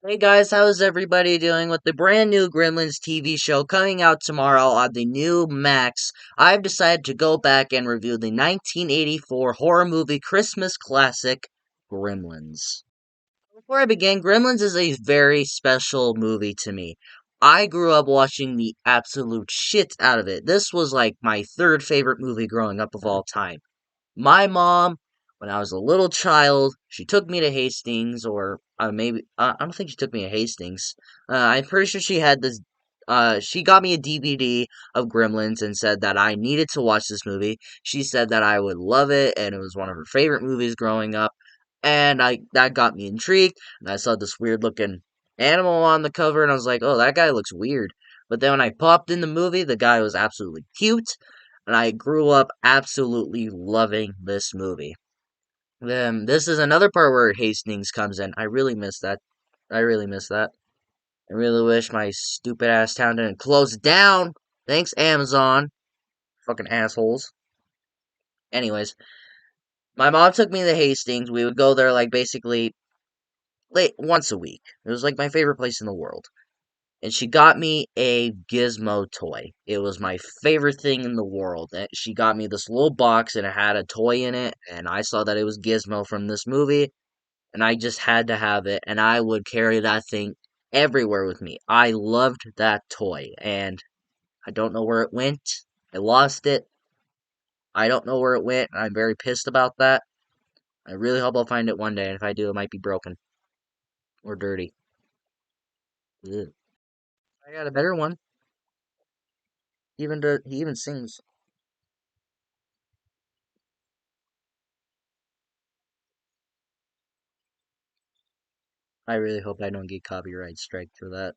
Hey guys, how's everybody doing with the brand new Gremlins TV show coming out tomorrow on the new Max? I've decided to go back and review the 1984 horror movie Christmas classic, Gremlins. Before I begin, Gremlins is a very special movie to me. I grew up watching the absolute shit out of it. This was like my third favorite movie growing up of all time. My mom, when I was a little child, she took me to Hastings, or maybe I don't think she took me to Hastings. I'm pretty sure she had this. She got me a DVD of Gremlins and said that I needed to watch this movie. She said that I would love it, and it was one of her favorite movies growing up. And I that got me intrigued. And I saw this weird looking animal on the cover, and I was like, "Oh, that guy looks weird." But then when I popped in the movie, the guy was absolutely cute and I grew up absolutely loving this movie. Then this is another part where Hastings comes in. I really miss that. I really miss that. I really wish my stupid ass town didn't close down. Thanks, Amazon. Fucking assholes. Anyways, my mom took me to Hastings. We would go there like basically late once a week. It was like my favorite place in the world. And she got me a Gizmo toy. It was my favorite thing in the world. She got me this little box and it had a toy in it, and I saw that it was Gizmo from this movie, and I just had to have it, and I would carry that thing everywhere with me. I loved that toy, and I don't know where it went. I lost it. I don't know where it went, and I'm very pissed about that. I really hope I'll find it one day, and if I do, it might be broken or dirty. Ugh. I got a better one. He even sings. I really hope I don't get copyright strike for that.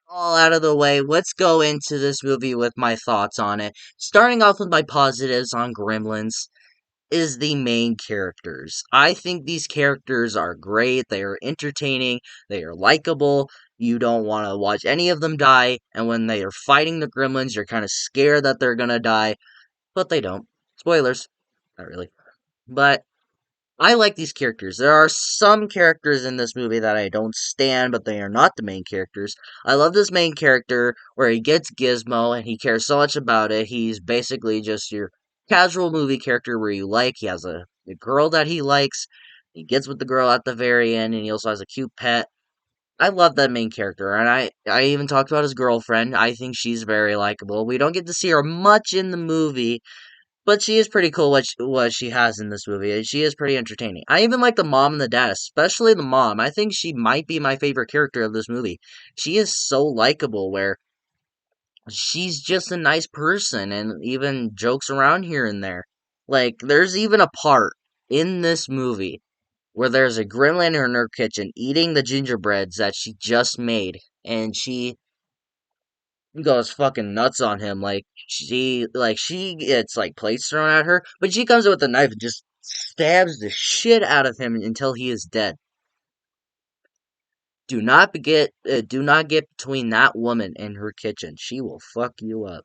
All out of the way, let's go into this movie with my thoughts on it. Starting off with my positives on Gremlins is the main characters. I think these characters are great, they are entertaining, they are likable. You don't want to watch any of them die, and when they are fighting the Gremlins, you're kind of scared that they're gonna die, but they don't. Spoilers. Not really. But I like these characters. There are some characters in this movie that I don't stand, but they are not the main characters. I love this main character where he gets Gizmo and he cares so much about it. He's basically just your casual movie character where you like. He has a girl that he likes. He gets with the girl at the very end, and he also has a cute pet. I love that main character, and I even talked about his girlfriend. I think she's very likable. We don't get to see her much in the movie, but she is pretty cool what she has in this movie. She is pretty entertaining. I even like the mom and the dad, especially the mom. I think she might be my favorite character of this movie. She is so likable where she's just a nice person and even jokes around here and there. Like there's even a part in this movie where there's a gremlin in her kitchen eating the gingerbreads that she just made and she goes fucking nuts on him. She gets like plates thrown at her, but she comes with a knife and just stabs the shit out of him until he is dead. Do not get between that woman and her kitchen. She will fuck you up.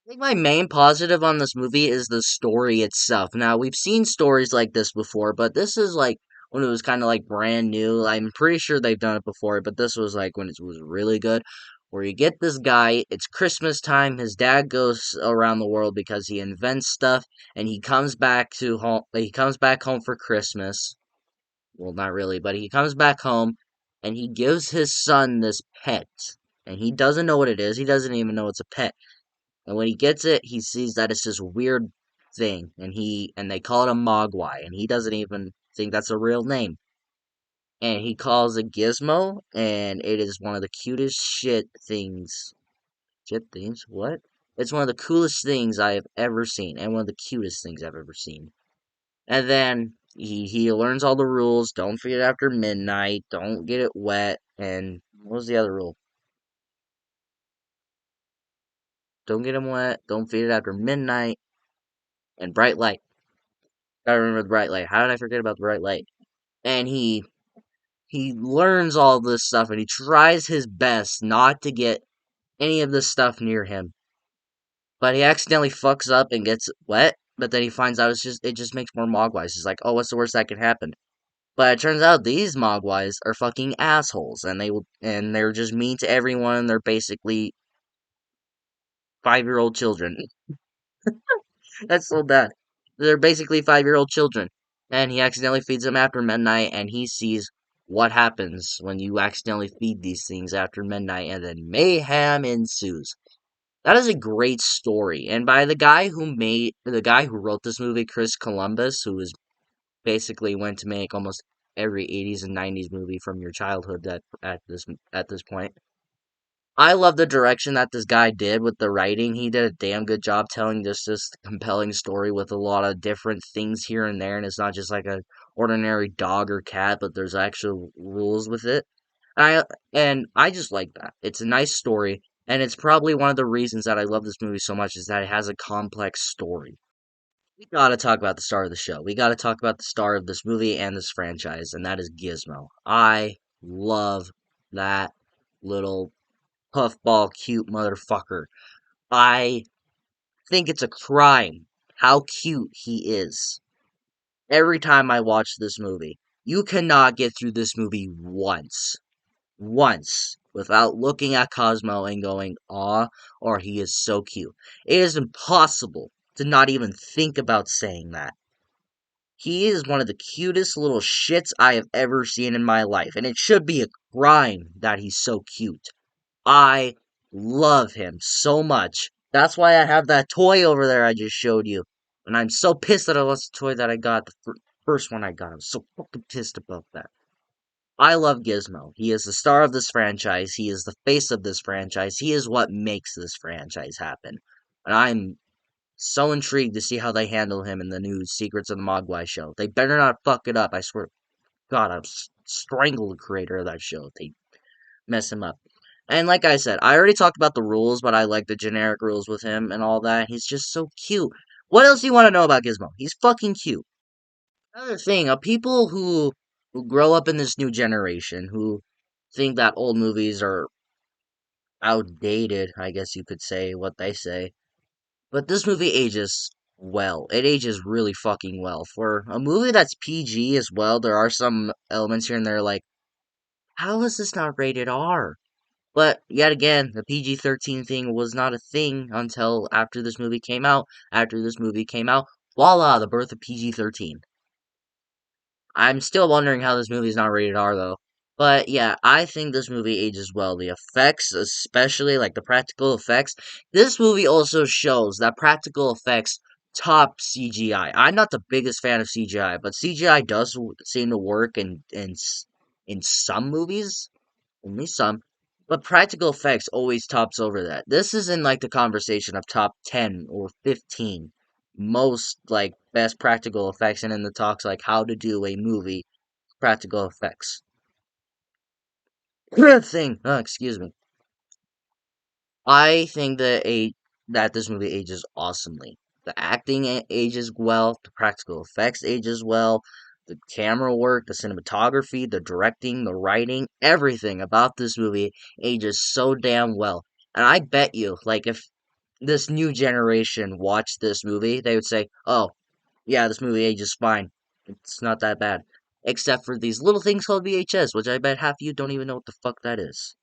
I think my main positive on this movie is the story itself. Now, we've seen stories like this before, but this is like when it was kind of like brand new. I'm pretty sure they've done it before, but this was like when it was really good. Where you get this guy, it's Christmas time, his dad goes around the world because he invents stuff, and he comes back home for Christmas. Well, not really, but he comes back home, and he gives his son this pet. And he doesn't know what it is, he doesn't even know it's a pet and when he gets it, he sees that it's this weird thing, and they call it a mogwai, and he doesn't even think that's a real name. And he calls it Gizmo, and it is one of the cutest Shit things? What? It's one of the coolest things I have ever seen, and one of the cutest things I've ever seen. And then he learns all the rules. Don't feed it after midnight. Don't get it wet. And what was the other rule? Don't get him wet. Don't feed it after midnight. And bright light. Gotta remember the bright light. How did I forget about the bright light? And he learns all this stuff and he tries his best not to get any of this stuff near him. But he accidentally fucks up and gets wet, but then he finds out it just makes more mogwais. He's like, oh, what's the worst that could happen? But it turns out these mogwais are fucking assholes, and they're just mean to everyone. They're basically 5-year-old children. That's so bad. They're basically 5-year-old children. And he accidentally feeds them after midnight, and he sees what happens when you accidentally feed these things after midnight, and then mayhem ensues. That is a great story. And by the guy who wrote this movie, Chris Columbus, who is basically went to make almost every 80s and 90s movie from your childhood at this point. I love the direction that this guy did with the writing. He did a damn good job telling this compelling story with a lot of different things here and there, and it's not just like a ordinary dog or cat, but there's actual rules with it. I and I just like that. It's a nice story, and it's probably one of the reasons that I love this movie so much is that it has a complex story. We gotta talk about the star of the show. We gotta talk about the star of this movie and this franchise, and that is Gizmo. I love that little puffball cute motherfucker. I think it's a crime how cute he is. Every time I watch this movie, you cannot get through this movie once, without looking at Cosmo and going, aw, or he is so cute. It is impossible to not even think about saying that. He is one of the cutest little shits I have ever seen in my life, and it should be a crime that he's so cute. I love him so much. That's why I have that toy over there I just showed you. And I'm so pissed that I lost the toy that I got, the first one I got. I'm so fucking pissed about that. I love Gizmo. He is the star of this franchise. He is the face of this franchise. He is what makes this franchise happen. And I'm so intrigued to see how they handle him in the new Secrets of the Mogwai show. They better not fuck it up. I swear to God, I'll strangle the creator of that show if they mess him up. And like I said, I already talked about the rules, but I like the generic rules with him and all that. He's just so cute. What else do you want to know about Gizmo? He's fucking cute. Another thing, people who grow up in this new generation, who think that old movies are outdated, I guess you could say what they say. But this movie ages well. It ages really fucking well. For a movie that's PG as well, there are some elements here and there like, how is this not rated R? But yet again, the PG-13 thing was not a thing until after this movie came out. After this movie came out, voila, the birth of PG-13. I'm still wondering how this movie is not rated R though. But yeah, I think this movie ages well. The effects, especially like the practical effects. This movie also shows that practical effects top CGI. I'm not the biggest fan of CGI, but CGI does seem to work in some movies, only some. But practical effects always tops over that. This is in like the conversation of top 10 or 15 most like best practical effects, and in the talks like how to do a movie practical effects thing. Excuse me. I think that this movie ages awesomely. The acting ages well, the practical effects ages well, the camera work, the cinematography, the directing, the writing, everything about this movie ages so damn well. And I bet you, like, if this new generation watched this movie, they would say, "Oh, yeah, this movie ages fine. It's not that bad." Except for these little things called VHS, which I bet half of you don't even know what the fuck that is.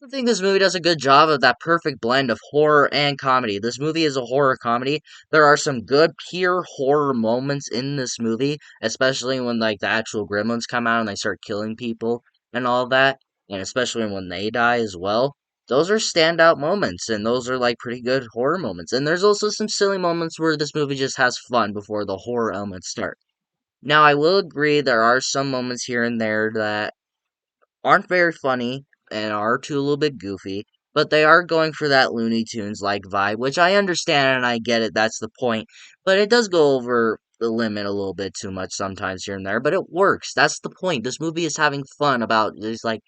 I think this movie does a good job of that perfect blend of horror and comedy. This movie is a horror comedy. There are some good pure horror moments in this movie, especially when like the actual gremlins come out and they start killing people and all that, and especially when they die as well. Those are standout moments, and those are like pretty good horror moments. And there's also some silly moments where this movie just has fun before the horror elements start. Now, I will agree there are some moments here and there that aren't very funny and are too a little bit goofy, but they are going for that Looney Tunes like vibe, which I understand and I get it, that's the point. But it does go over the limit a little bit too much sometimes here and there, but it works. That's the point. This movie is having fun about these like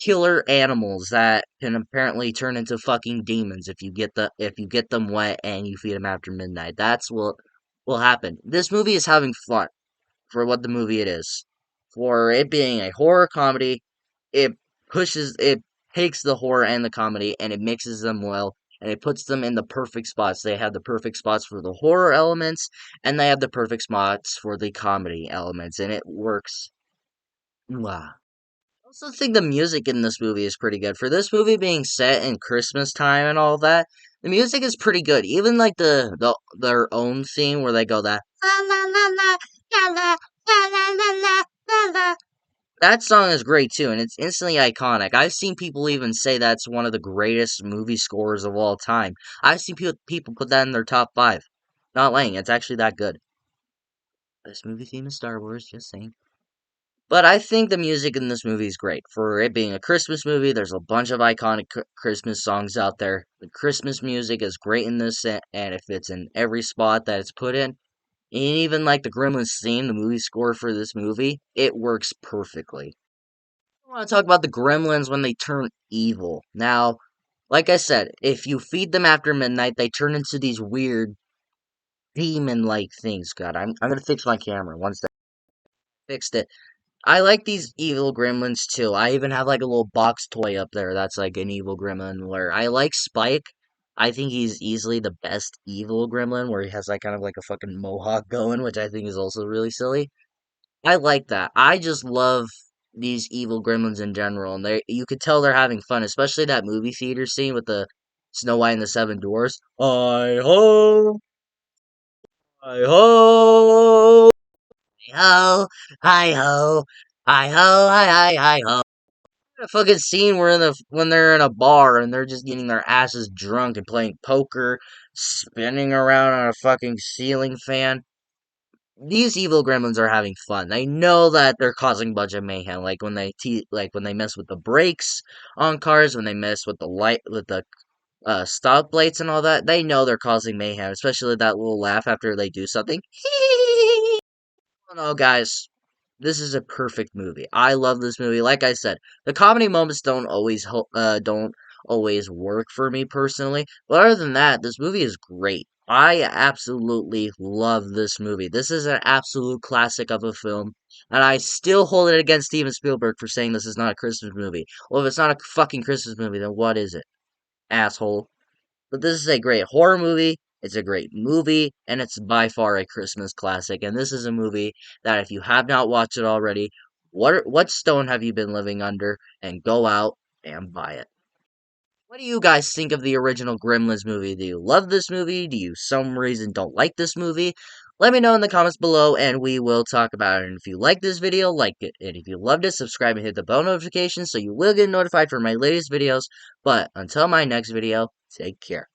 killer animals that can apparently turn into fucking demons if you get them wet and you feed them after midnight. That's what will happen. This movie is having fun for what the movie it is. For it being a horror comedy, it it takes the horror and the comedy and it mixes them well, and it puts them in the perfect spots. They have the perfect spots for the horror elements, and they have the perfect spots for the comedy elements, and it works. Wow. I also think the music in this movie is pretty good. For this movie being set in Christmas time and all that, the music is pretty good. Even like their own theme where they go that la la la la la la la la la la la la. That song is great too, and it's instantly iconic. I've seen people even say that's one of the greatest movie scores of all time. I've seen people put that in their top five. Not lying, it's actually that good. Best movie theme is Star Wars, just saying. But I think the music in this movie is great. For it being a Christmas movie, there's a bunch of iconic Christmas songs out there. The Christmas music is great in this, and it fits in every spot that it's put in. And even like the Gremlins theme, the movie score for this movie, it works perfectly. I want to talk about the Gremlins when they turn evil. Now, like I said, if you feed them after midnight, they turn into these weird demon-like things. God, I'm gonna fix my camera once I fixed it. I like these evil gremlins too. I even have like a little box toy up there that's like an evil gremlin where I like Spike. I think he's easily the best evil gremlin where he has like kind of like a fucking mohawk going, which I think is also really silly. I like that. I just love these evil gremlins in general, and they you could tell they're having fun, especially that movie theater scene with the Snow White and the Seven Dwarfs. Hi ho, hi ho, hi ho, hi ho, hi ho, hi ho. A fucking scene where when they're in a bar and they're just getting their asses drunk and playing poker, spinning around on a fucking ceiling fan. These evil gremlins are having fun. They know that they're causing a bunch of mayhem, like when like when they mess with the brakes on cars, when they mess with the light with the stoplights and all that. They know they're causing mayhem, especially that little laugh after they do something. No, guys, this is a perfect movie. I love this movie. Like I said, the comedy moments don't always work for me personally, but other than that, this movie is great. I absolutely love this movie. This is an absolute classic of a film, and I still hold it against Steven Spielberg for saying this is not a Christmas movie. Well, if it's not a fucking Christmas movie, then what is it, asshole? But this is a great horror movie. It's a great movie, and it's by far a Christmas classic. And this is a movie that if you have not watched it already, what stone have you been living under? And go out and buy it. What do you guys think of the original Gremlins movie? Do you love this movie? Do you some reason don't like this movie? Let me know in the comments below and we will talk about it. And if you like this video, like it. And if you loved it, subscribe and hit the bell notification so you will get notified for my latest videos. But until my next video, take care.